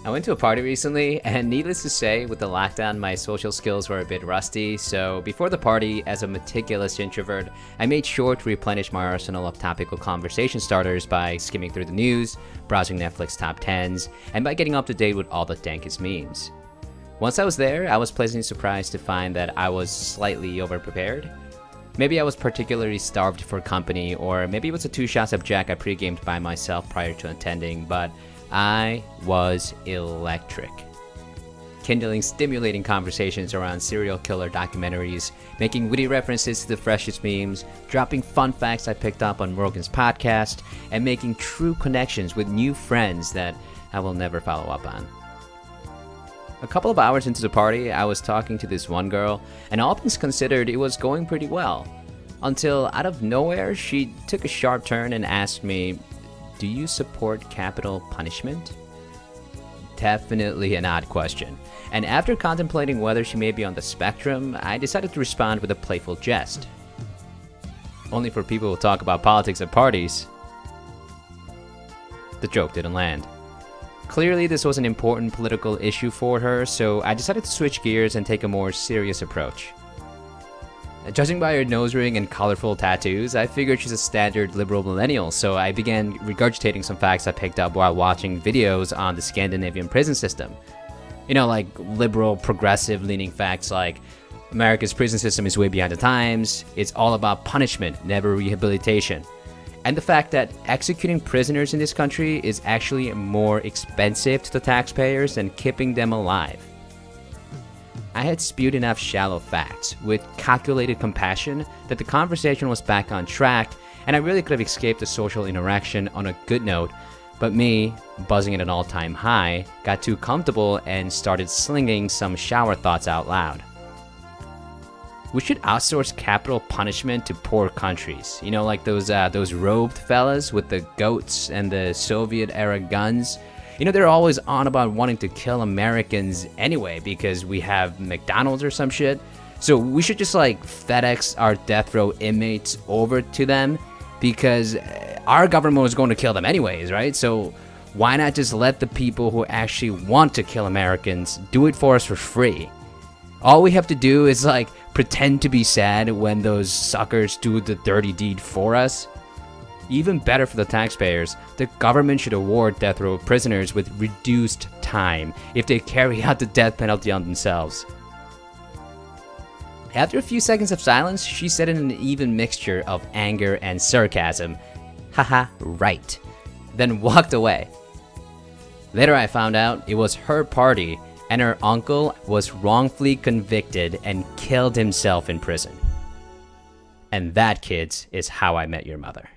I went to a party recently, and needless to say, with the lockdown, my social skills were a bit rusty, so before the party, as a meticulous introvert, I made sure to replenish my arsenal of topical conversation starters by skimming through the news, browsing Netflix top 10s, and by getting up to date with all the dankest memes. Once I was there, I was pleasantly surprised to find that I was slightly overprepared. Maybe I was particularly starved for company, or maybe it was the 2 shots of Jack I pre-gamed by myself prior to attending, but I was electric. Kindling stimulating conversations around serial killer documentaries, making witty references to the freshest memes, dropping fun facts I picked up on Morgan's podcast, and making true connections with new friends that I will never follow up on. A couple of hours into the party, I was talking to this one girl, and all things considered, it was going pretty well. Until out of nowhere, she took a sharp turn and asked me, "Do you support capital punishment?" Definitely an odd question. And after contemplating whether she may be on the spectrum, I decided to respond with a playful jest. Only for people who talk about politics at parties. The joke didn't land. Clearly, this was an important political issue for her, so I decided to switch gears and take a more serious approach. Judging by her nose ring and colorful tattoos, I figured she's a standard liberal millennial, so I began regurgitating some facts I picked up while watching videos on the Scandinavian prison system. You know, like liberal, progressive-leaning facts like America's prison system is way behind the times, it's all about punishment, never rehabilitation, and the fact that executing prisoners in this country is actually more expensive to the taxpayers than keeping them alive. I had spewed enough shallow facts with calculated compassion that the conversation was back on track, and I really could have escaped the social interaction on a good note, but me, buzzing at an all-time high, got too comfortable and started slinging some shower thoughts out loud. We should outsource capital punishment to poor countries, you know, like those robed fellas with the goats and the Soviet-era guns. You know, they're always on about wanting to kill Americans anyway because we have McDonald's or some shit. So we should just like FedEx our death row inmates over to them because our government was going to kill them anyways, right? So why not just let the people who actually want to kill Americans do it for us for free? All we have to do is like pretend to be sad when those suckers do the dirty deed for us. Even better for the taxpayers, the government should award death row prisoners with reduced time if they carry out the death penalty on themselves. After a few seconds of silence, she said in an even mixture of anger and sarcasm, "Haha, right," then walked away. Later I found out it was her party and her uncle was wrongfully convicted and killed himself in prison. And that, kids, is how I met your mother.